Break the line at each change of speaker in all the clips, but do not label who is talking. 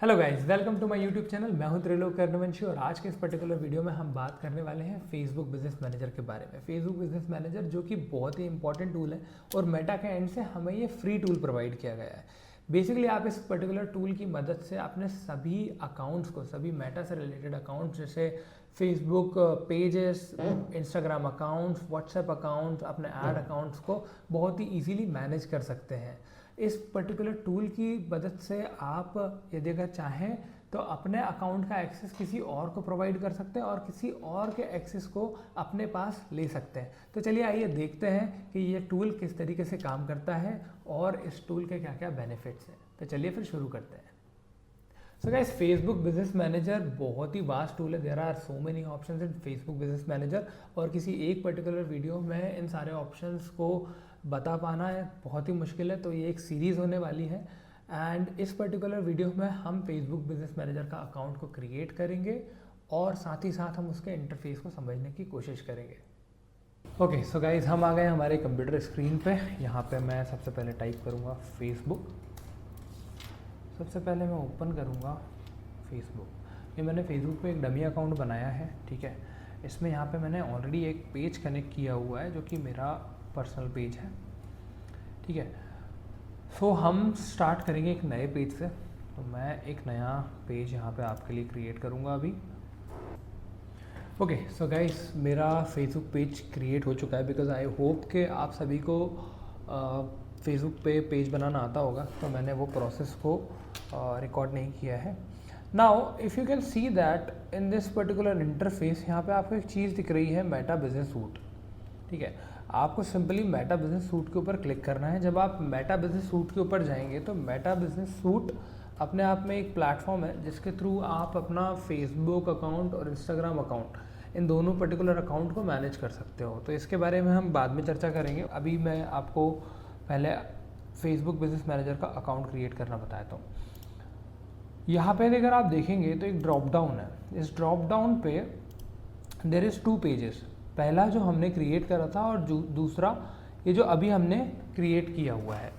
Hello guys, welcome to my YouTube channel. मैं हूं त्रिलोक कर्णवंशी और आज के इस पर्टिकुलर वीडियो में हम बात करने वाले हैं फेसबुक बिजनेस मैनेजर के बारे में। फेसबुक बिजनेस मैनेजर जो कि बहुत ही इंपॉर्टेंट टूल है और मेटा के एंड से हमें ये फ्री टूल प्रोवाइड किया गया है। बेसिकली आप इस पर्टिकुलर टूल की मदद से अपने सभी अकाउंट्स को, सभी मेटा से रिलेटेड अकाउंट्स जैसे Facebook pages, Instagram accounts, WhatsApp accounts, अपने ऐड अकाउंट्स को बहुत ही ईजिली मैनेज कर सकते हैं। इस पर्टिकुलर टूल की मदद से आप यदि अगर चाहें तो अपने अकाउंट का एक्सेस किसी और को प्रोवाइड कर सकते हैं और किसी और के एक्सेस को अपने पास ले सकते हैं। तो चलिए आइए देखते हैं कि ये टूल किस तरीके से काम करता है और इस टूल के क्या क्या बेनिफिट्स हैं। तो चलिए फिर शुरू करते हैं। So guys, Facebook business manager बहुत ही वास्ट टूल है। There are so many options in Facebook business manager और किसी एक पर्टिकुलर वीडियो में इन सारे ऑप्शंस को बता पाना है बहुत ही मुश्किल है। तो ये एक सीरीज़ होने वाली है एंड इस पर्टिकुलर वीडियो में हम फेसबुक बिजनेस मैनेजर का अकाउंट को क्रिएट करेंगे और साथ ही साथ हम उसके इंटरफेस को समझने की कोशिश करेंगे। ओके, सो गाइस, हम आ गए हमारे कंप्यूटर स्क्रीन पे। यहाँ पे मैं सबसे पहले टाइप करूँगा फेसबुक। सबसे पहले मैं ओपन करूँगा फेसबुक। ये मैंने फेसबुक पे एक डमी अकाउंट बनाया है, ठीक है। इसमें यहाँ पे मैंने ऑलरेडी एक पेज कनेक्ट किया हुआ है जो कि मेरा पर्सनल पेज है, ठीक है। सो हम स्टार्ट करेंगे एक नए पेज से। तो मैं एक नया पेज यहाँ पे आपके लिए क्रिएट करूँगा अभी। ओके, सो गाइस, मेरा फेसबुक पेज क्रिएट हो चुका है बिकॉज आई होप कि आप सभी को फेसबुक पे पेज बनाना आता होगा। तो मैंने वो प्रोसेस को रिकॉर्ड नहीं किया है। Now if you can see that in this particular interface, यहाँ पे आपको एक चीज़ दिख रही है, मेटा बिजनेस सूट, ठीक है। आपको सिंपली मेटा बिजनेस सूट के ऊपर क्लिक करना है। जब आप मेटा बिजनेस सूट के ऊपर जाएंगे तो मेटा बिजनेस सूट अपने आप में एक प्लेटफॉर्म है जिसके थ्रू आप अपना फेसबुक अकाउंट और इंस्टाग्राम अकाउंट, इन दोनों पर्टिकुलर अकाउंट को मैनेज कर सकते हो। तो इसके बारे में हम बाद में चर्चा करेंगे। अभी मैं आपको पहले फेसबुक बिजनेस मैनेजर का अकाउंट क्रिएट करना बताता हूँ। यहाँ पे अगर आप देखेंगे तो एक ड्रॉप डाउन है। इस ड्रॉप डाउन पे देयर इज़ 2 पेजेस। पहला जो हमने क्रिएट करा था और दूसरा ये जो अभी हमने क्रिएट किया हुआ है,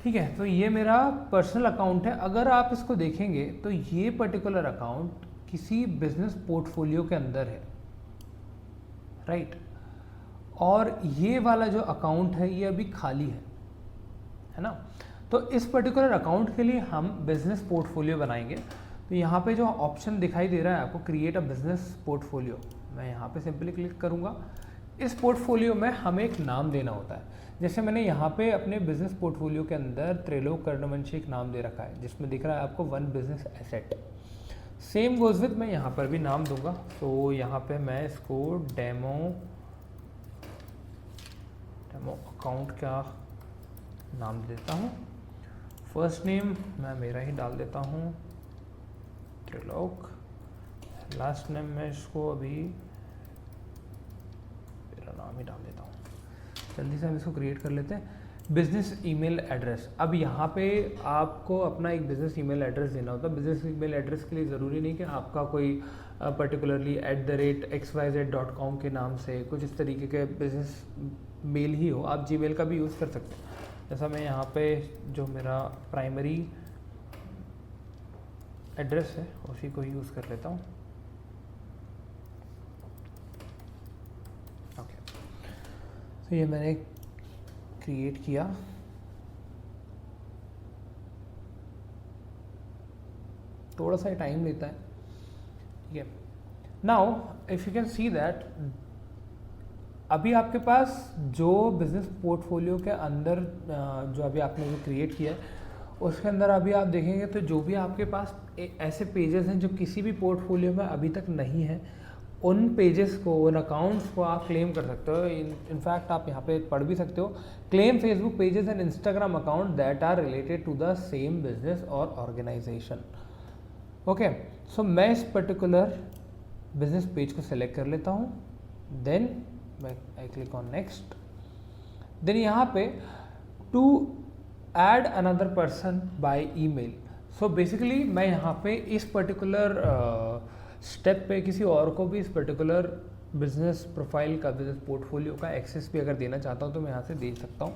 ठीक है। तो ये मेरा पर्सनल अकाउंट है। अगर आप इसको देखेंगे तो ये पर्टिकुलर अकाउंट किसी बिजनेस पोर्टफोलियो के अंदर है, राइट। और ये वाला जो अकाउंट है ये अभी खाली है ना। तो इस पर्टिकुलर अकाउंट के लिए हम बिजनेस पोर्टफोलियो बनाएंगे। तो यहाँ पे जो ऑप्शन दिखाई दे रहा है आपको, क्रिएट अ बिजनेस पोर्टफोलियो, मैं यहाँ पे सिंपली क्लिक करूँगा। इस पोर्टफोलियो में हमें एक नाम देना होता है। जैसे मैंने यहाँ पे अपने बिजनेस पोर्टफोलियो के अंदर त्रिलोक कर्णवंशी एक नाम दे रखा है जिसमें दिख रहा है आपको 1 business asset. Same goes with, मैं यहाँ पर भी नाम दूंगा। तो यहाँ पे मैं इसको डेमो अकाउंट का नाम देता हूँ। फर्स्ट नेम मैं मेरा ही डाल देता हूँ, त्रिलोक। लास्ट नेम मैं इसको अभी मेरा नाम ही डाल देता हूँ। जल्दी से हम इसको क्रिएट कर लेते हैं। बिजनेस ईमेल एड्रेस, अब यहाँ पे आपको अपना एक बिजनेस ईमेल एड्रेस देना होता है। बिजनेस ईमेल एड्रेस के लिए ज़रूरी नहीं कि आपका कोई पर्टिकुलरली @xyz.com के नाम से कुछ इस तरीके के बिजनेस मेल ही हो। आप जीमेल का भी यूज़ कर सकते हैं। जैसा मैं यहाँ पे जो मेरा प्राइमरी एड्रेस है उसी को ही यूज़ कर लेता हूँ। ओके, तो ये मैंने क्रिएट किया। थोड़ा सा टाइम लेता है, ठीक है। Now if you can see that अभी आपके पास जो बिजनेस पोर्टफोलियो के अंदर जो अभी आपने जो क्रिएट किया है उसके अंदर अभी आप देखेंगे तो जो भी आपके पास ऐसे पेजेस हैं जो किसी भी पोर्टफोलियो में अभी तक नहीं है, उन पेजेस को, उन अकाउंट्स को आप क्लेम कर सकते हो। इनफैक्ट आप यहाँ पे पढ़ भी सकते हो, claim Facebook pages and Instagram account that are related to the same business और ऑर्गेनाइजेशन। ओके, सो मैं इस पर्टिकुलर बिजनेस पेज को सिलेक्ट कर लेता हूँ। Then I click on next. Then यहाँ पे to add another person by email. So basically मैं यहाँ पे इस पर्टिकुलर स्टेप पे किसी और को भी इस पर्टिकुलर बिजनेस प्रोफाइल का, बिजनेस पोर्टफोलियो का एक्सेस भी अगर देना चाहता हूँ तो मैं यहाँ से दे सकता हूँ।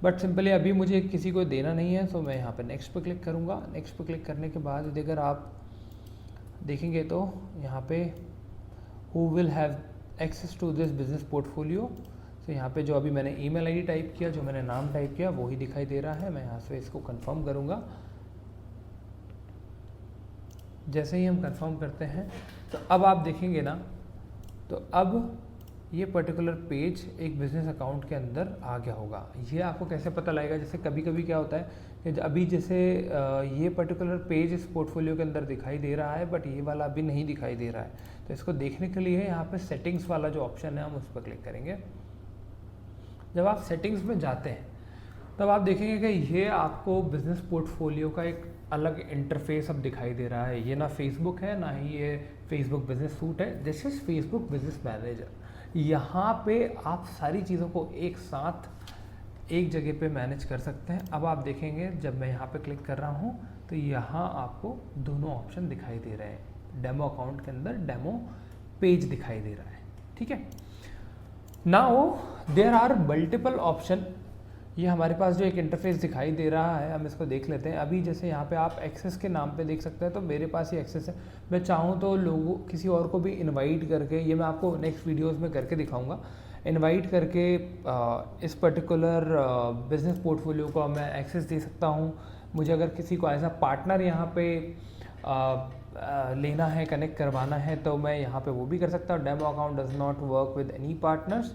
बट सिंपली अभी मुझे किसी को देना नहीं है, तो मैं यहाँ पे नेक्स्ट पे क्लिक करूँगा। नेक्स्ट पे क्लिक करने के बाद अगर आप देखेंगे तो यहाँ पे who will have access to this business portfolio, तो यहाँ पे जो अभी मैंने ईमेल आईडी टाइप किया, जो मैंने नाम टाइप किया वो ही दिखाई दे रहा है। मैं यहाँ से इसको कंफर्म करूँगा। जैसे ही हम कंफर्म करते हैं तो अब आप देखेंगे ना, तो अब ये पर्टिकुलर पेज एक बिज़नेस अकाउंट के अंदर आ गया होगा। ये आपको कैसे पता लगेगा, जैसे कभी कभी क्या होता है कि अभी जैसे ये पर्टिकुलर पेज इस पोर्टफोलियो के अंदर दिखाई दे रहा है, बट ये वाला अभी नहीं दिखाई दे रहा है। तो इसको देखने के लिए यहाँ पे सेटिंग्स वाला जो ऑप्शन है हम उस पर क्लिक करेंगे। जब आप सेटिंग्स में जाते हैं तब आप देखेंगे कि ये आपको बिज़नेस पोर्टफोलियो का एक अलग इंटरफेस अब दिखाई दे रहा है। ये ना फेसबुक है, ना ही ये फेसबुक बिजनेस सूट है, this is Facebook business manager. यहाँ पे आप सारी चीज़ों को एक साथ एक जगह पे मैनेज कर सकते हैं। अब आप देखेंगे जब मैं यहाँ पे क्लिक कर रहा हूँ तो यहाँ आपको दोनों ऑप्शन दिखाई दे रहे हैं। डेमो अकाउंट के अंदर डेमो पेज दिखाई दे रहा है, ठीक है। Now there are multiple option. ये हमारे पास जो एक इंटरफेस दिखाई दे रहा है, हम इसको देख लेते हैं। अभी जैसे यहाँ पे आप एक्सेस के नाम पे देख सकते हैं, तो मेरे पास ये एक्सेस है। मैं चाहूँ तो लोगों किसी और को भी इनवाइट करके, ये मैं आपको नेक्स्ट वीडियोस में करके दिखाऊंगा, इनवाइट करके इस पर्टिकुलर बिजनेस पोर्टफोलियो को मैं एक्सेस दे सकता हूँ। मुझे अगर किसी को एज अ पार्टनर यहाँ पे लेना है, कनेक्ट करवाना है, तो मैं यहाँ पे वो भी कर सकता हूँ। Demo account does not work with any partners,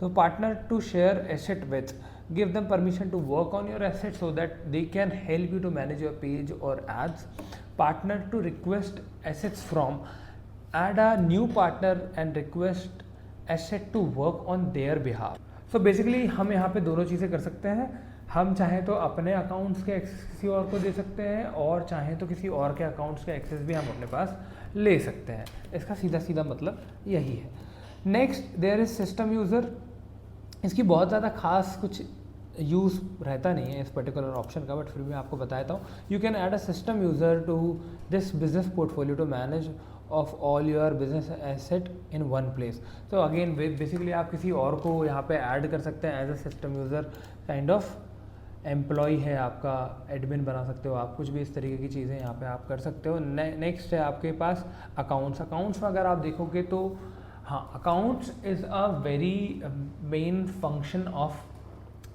so partner to share asset with, give them permission to work on your asset so that they can help you to manage your page or ads. Partner to request assets from, add a new partner and request asset to work on their behalf. So basically हम यहाँ पे दोनों चीज़ें कर सकते हैं। हम चाहें तो अपने अकाउंट्स के एक्सेस किसी और को दे सकते हैं, और चाहें तो किसी और के अकाउंट्स के एक्सेस भी हम अपने पास ले सकते हैं। इसका सीधा सीधा मतलब यही है। Next there is system user. इसकी बहुत ज़्यादा खास कुछ यूज़ रहता नहीं है इस पर्टिकुलर ऑप्शन का, बट फिर भी मैं आपको बताता हूँ। You can add a system user to this business portfolio to manage of all your business asset in one place. तो अगेन बेसिकली आप किसी और को यहाँ पे ऐड कर सकते हैं as a system user, kind of employ है आपका, एडमिन बना सकते हो आप, कुछ भी इस तरीके की चीज़ें यहाँ पे आप कर सकते हो। नेक्स्ट है आपके पास अकाउंट्स। अकाउंट्स में अगर आप देखोगे तो हाँ, accounts is a very main function of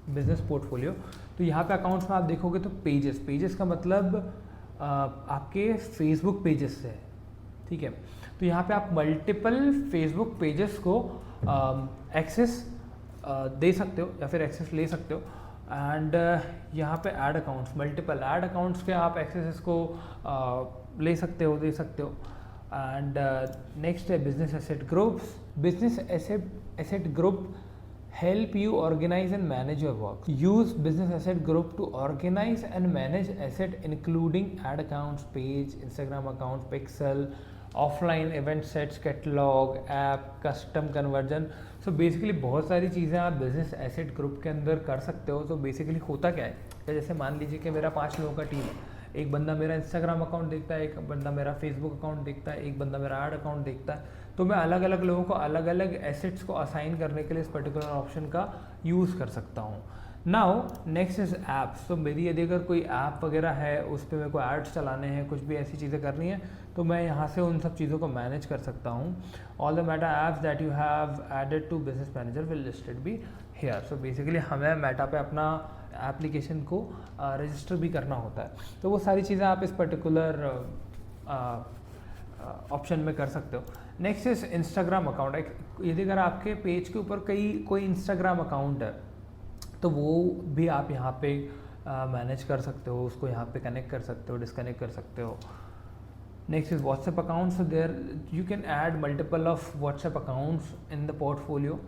business portfolio. तो यहाँ पे अकाउंट्स में आप देखोगे तो पेजेस का मतलब आपके फेसबुक पेजेस से है, ठीक है। तो यहाँ पे आप मल्टीपल फेसबुक पेजेस को एक्सेस दे सकते हो या फिर एक्सेस ले सकते हो। एंड यहाँ पे add accounts, multiple add accounts के आप एक्सेस को ले सकते हो, दे सकते हो। एंड नेक्स्ट है business asset groups. Business asset group help you organize and manage your work. Use business asset group to organize and manage asset including ad accounts, page, Instagram accounts, pixel, offline event sets, catalog, app, custom conversion. So basically बहुत सारी चीज़ें आप business asset group के अंदर कर सकते हो। तो बेसिकली होता क्या है, जैसे मान लीजिए कि मेरा 5 लोगों का टीम है, एक बंदा मेरा इंस्टाग्राम अकाउंट देखता है, एक बंदा मेरा फेसबुक अकाउंट देखता है, एक बंदा मेरा ऐड अकाउंट देखता है। तो मैं अलग अलग लोगों को अलग अलग एसेट्स को असाइन करने के लिए इस पर्टिकुलर ऑप्शन का यूज़ कर सकता हूँ। Now next is apps. तो मेरी यदि अगर कोई ऐप वगैरह है, उस पर मेरे को एड्स चलाने हैं, कुछ भी ऐसी चीज़ें करनी है, तो मैं यहाँ से उन सब चीज़ों को मैनेज कर सकता हूँ। All the Meta apps that you have added to business manager will listed be here. So basically हमें मेटा पे अपना एप्लीकेशन को रजिस्टर भी करना होता है। तो वो सारी चीज़ें आप इस पर्टिकुलर ऑप्शन में कर सकते हो। Next is Instagram account. यदि अगर आपके पेज के ऊपर कोई इंस्टाग्राम अकाउंट है, तो वो भी आप यहाँ पे मैनेज कर सकते हो, उसको यहाँ पे कनेक्ट कर सकते हो, डिस्कनेक्ट कर सकते हो। Next is WhatsApp account. So there you can add multiple of WhatsApp accounts in the portfolio.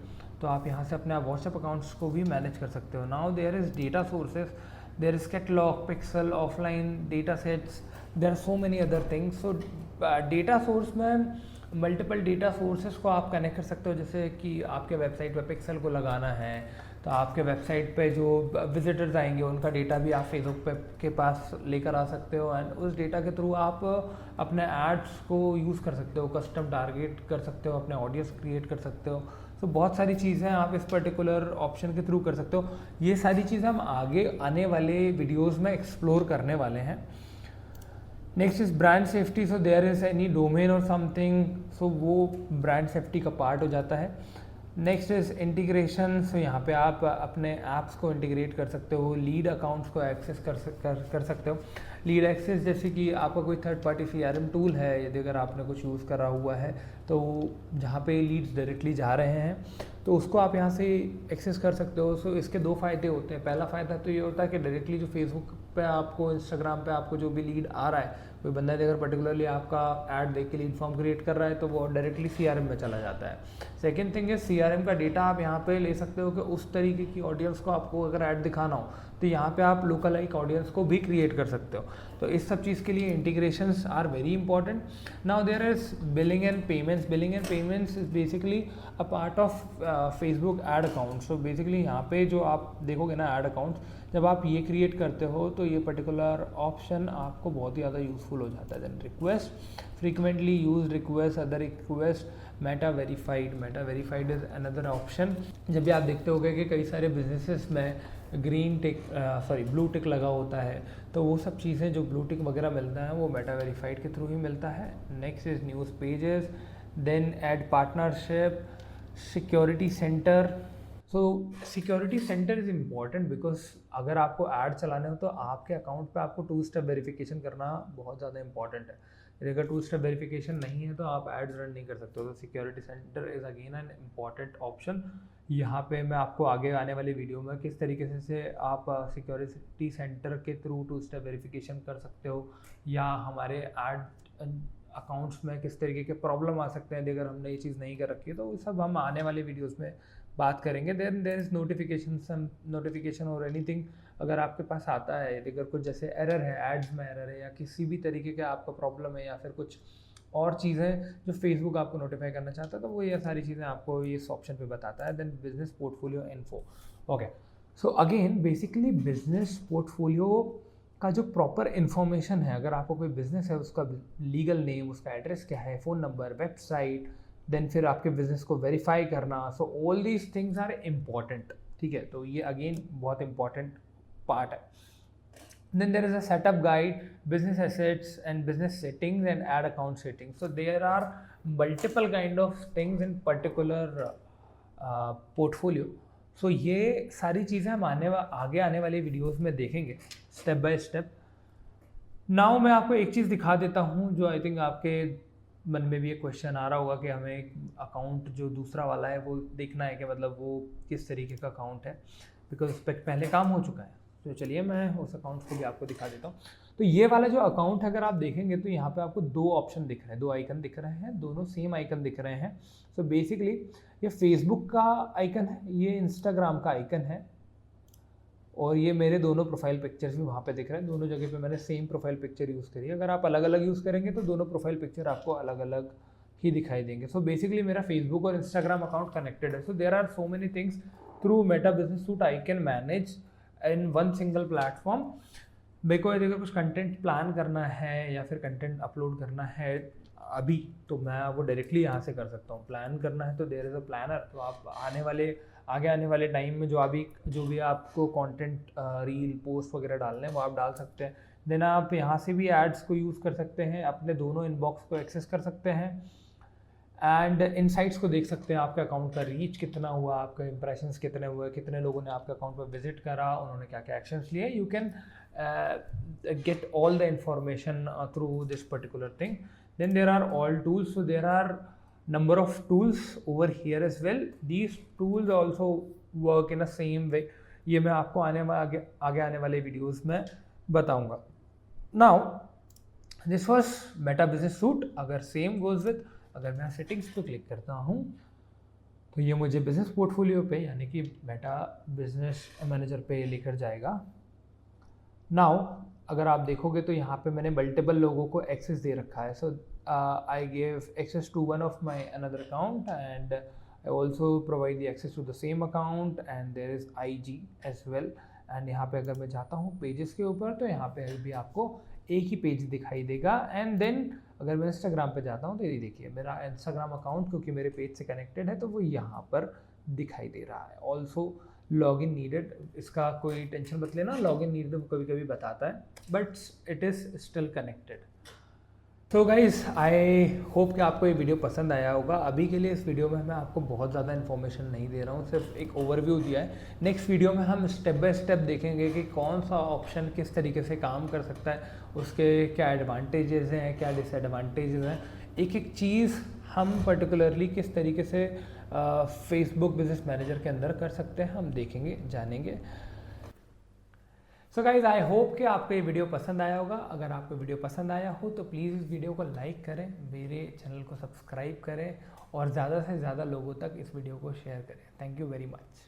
तो आप यहाँ से अपने व्हाट्सएप अकाउंट्स को भी मैनेज कर सकते हो। Now there is data sources, there is catalogue, pixel, offline data sets, there are so many other things. So data source में मल्टीपल डेटा सोर्सेज को आप कनेक्ट कर सकते हो। जैसे कि आपके वेबसाइट पे पिक्सल को लगाना है, तो आपके वेबसाइट पे जो विजिटर्स आएंगे उनका डेटा भी आप फेसबुक पे के पास लेकर आ सकते हो, एंड उस डेटा के थ्रू आप अपने एड्स को यूज़ कर सकते हो, कस्टम टारगेट कर सकते हो, अपने ऑडियंस क्रिएट कर सकते हो। सो बहुत सारी चीज़ें आप इस पर्टिकुलर ऑप्शन के थ्रू कर सकते हो। ये सारी चीज़ें हम आगे आने वाले वीडियोज़ में एक्सप्लोर करने वाले हैं। Next is brand safety, so there is any domain or something, so वो ब्रांड सेफ्टी का पार्ट हो जाता है। नेक्स्ट इज इंटीग्रेशन, सो यहाँ पे आप अपने ऐप्स को इंटीग्रेट कर सकते हो, लीड अकाउंट्स को एक्सेस कर सकते हो। लीड एक्सेस जैसे कि आपका कोई थर्ड पार्टी CRM टूल है, यदि अगर आपने कुछ यूज़ करा हुआ है तो जहाँ पे लीड्स डायरेक्टली जा रहे हैं तो उसको आप यहाँ से एक्सेस कर सकते हो। सो इसके दो फ़ायदे होते हैं। पहला फ़ायदा तो ये होता है कि डायरेक्टली जो फेसबुक पे आपको, इंस्टाग्राम पे आपको जो भी लीड आ रहा है, कोई बंदा अगर पर्टिकुलरली आपका ऐड देख के लीड फॉर्म क्रिएट कर रहा है तो वो डायरेक्टली CRM में चला जाता है। सेकेंड थिंग है CRM का डेटा आप यहाँ पे ले सकते हो कि उस तरीके की ऑडियंस को आपको अगर ऐड दिखाना हो तो यहाँ पे आप लोकल लाइक ऑडियंस को भी क्रिएट कर सकते हो। तो इस सब चीज़ के लिए integrations are very important. Now there is billing and payments. Billing and payments is basically a part of Facebook ad account. So basically यहाँ पे जो आप देखोगे ना ऐड अकाउंट, जब आप ये क्रिएट करते हो तो ये पर्टिकुलर ऑप्शन आपको बहुत ही ज़्यादा यूजफुल हो जाता है। Then request, frequently use request, other request, Meta verified. Meta verified is another option. जब भी आप देखते होगे कि कई सारे बिजनेसेस में ग्रीन टिक ब्लू टिक लगा होता है, तो वो सब चीज़ें जो ब्लू टिक वगैरह मिलता है वो मेटा वेरीफाइड के थ्रू ही मिलता है। Next is news pages, then ad partnership, security centre. So security centre is important because अगर आपको ऐड चलाने हो तो आपके अकाउंट पे आपको 2 स्टेप वेरिफिकेशन करना बहुत ज़्यादा इंपॉर्टेंट है। अगर 2 स्टेप वेरिफिकेशन नहीं है तो आप एड्स रन नहीं कर सकते हो। तो security centre is again an important option. यहाँ पे मैं आपको आगे आने वाली वीडियो में किस तरीके से आप सिक्योरिटी सेंटर के थ्रू 2 स्टेप वेरिफिकेशन कर सकते हो, या हमारे ऐड अकाउंट्स में किस तरीके के प्रॉब्लम आ सकते हैं अगर हमने ये चीज़ नहीं कर रखी है, तो वो सब हम आने वाले वीडियोस में बात करेंगे। देन देयर इज़ नोटिफिकेशन और एनीथिंग अगर आपके पास आता है, अगर कुछ जैसे एरर है, एड्स में एरर है या किसी भी तरीके का आपका प्रॉब्लम है या फिर कुछ और चीज़ें जो फेसबुक आपको नोटिफाई करना चाहता है, तो वो ये सारी चीज़ें आपको इस ऑप्शन पे बताता है। Then business portfolio info. Okay, so again basically business portfolio का जो प्रॉपर इन्फॉर्मेशन है, अगर आपको कोई बिजनेस है उसका लीगल नेम, उसका एड्रेस क्या है, फ़ोन नंबर, वेबसाइट, देन फिर आपके बिजनेस को वेरीफाई करना, so all these things are important. ठीक है, तो ये अगेन बहुत इंपॉर्टेंट पार्ट है। Then there is a setup guide, business assets and business settings and ad account settings. So there are multiple kind of things in particular portfolio. So ये सारी चीज़ें हम आगे आने वाली वीडियोस में देखेंगे स्टेप बाय स्टेप। नाउ मैं आपको एक चीज़ दिखा देता हूँ जो आई थिंक आपके मन में भी एक क्वेश्चन आ रहा होगा कि हमें एक अकाउंट जो दूसरा वाला है वो देखना है कि मतलब वो किस तरीके का अकाउंट है, बिकॉज उस पर पहले काम हो चुका है। तो चलिए मैं उस अकाउंट को भी आपको दिखा देता हूँ। तो ये वाला जो अकाउंट है अगर आप देखेंगे तो यहाँ पे आपको 2 ऑप्शन दिख रहे हैं, 2 आइकन दिख रहे हैं, दोनों सेम आइकन दिख रहे हैं। सो बेसिकली ये फेसबुक का आइकन है, ये इंस्टाग्राम का आइकन है, और ये मेरे दोनों प्रोफाइल पिक्चर्स भी वहाँ पे दिख रहे हैं। दोनों जगह पे मैंने सेम प्रोफाइल पिक्चर यूज़ करी है। अगर आप अलग अलग यूज़ करेंगे तो दोनों प्रोफाइल पिक्चर आपको अलग अलग ही दिखाई देंगे। सो बेसिकली मेरा फेसबुक और इंस्टाग्राम अकाउंट कनेक्टेड है। So there are so many things through Meta business suite I can manage in one single platform. मेरे को अगर कुछ कंटेंट प्लान करना है या फिर कंटेंट अपलोड करना है अभी, तो मैं वो डायरेक्टली यहाँ से कर सकता हूँ। प्लान करना है तो देयर इज़ अ प्लानर, तो आप आगे आने वाले टाइम में जो भी आपको कंटेंट रील पोस्ट वगैरह डालने हैं वो आप डाल सकते हैं। देन आप यहाँ से भी एड्स को यूज़ कर सकते हैं, अपने दोनों इनबॉक्स को एक्सेस कर सकते हैं एंड इनसाइट्स को देख सकते हैं। आपके अकाउंट का रीच कितना हुआ, आपके इंप्रेशंस कितने हुए, कितने लोगों ने आपके अकाउंट पर विजिट करा, उन्होंने क्या क्या एक्शंस लिए। You can get all the information through this particular thing. Then there are all tools, so there are number of tools over here as well. These tools also work in the same way. ये मैं आपको आगे आने वाले videos में बताऊंगा। Now this was Meta Business Suite। अगर same goes with, अगर मैं सेटिंग्स पे क्लिक करता हूँ तो ये मुझे बिजनेस पोर्टफोलियो पे यानी कि मेटा बिजनेस मैनेजर पे लेकर जाएगा। नाउ अगर आप देखोगे तो यहाँ पे मैंने मल्टीपल लोगों को एक्सेस दे रखा है। सो I gave access to one of my another account and I also provide the access to the same account, and there is IG as well, and यहाँ पे अगर मैं जाता हूँ पेजेस के ऊपर तो यहाँ पे भी आपको एक ही पेज दिखाई देगा। एंड देन अगर मैं इंस्टाग्राम पे जाता हूँ तो ये देखिए मेरा इंस्टाग्राम अकाउंट क्योंकि मेरे पेज से कनेक्टेड है तो वो यहाँ पर दिखाई दे रहा है। ऑल्सो लॉगिन नीडेड, इसका कोई टेंशन मत लेना, लॉगिन नीडेड कभी कभी बताता है but it is still connected. तो गाइज़ आई होप कि आपको ये वीडियो पसंद आया होगा। अभी के लिए इस वीडियो में मैं आपको बहुत ज़्यादा इन्फॉर्मेशन नहीं दे रहा हूँ, सिर्फ एक ओवरव्यू दिया है। नेक्स्ट वीडियो में हम स्टेप बाय स्टेप देखेंगे कि कौन सा ऑप्शन किस तरीके से काम कर सकता है, उसके क्या एडवांटेजेस हैं, क्या डिसएडवांटेजेस हैं, एक एक चीज़ हम पर्टिकुलरली किस तरीके से फेसबुक बिजनेस मैनेजर के अंदर कर सकते हैं, हम देखेंगे, जानेंगे। सो गाइज आई होप कि आपको ये वीडियो पसंद आया होगा। अगर आपको वीडियो पसंद आया हो तो प्लीज़ इस वीडियो को लाइक करें, मेरे चैनल को सब्सक्राइब करें और ज़्यादा से ज़्यादा लोगों तक इस वीडियो को शेयर करें। Thank you very much.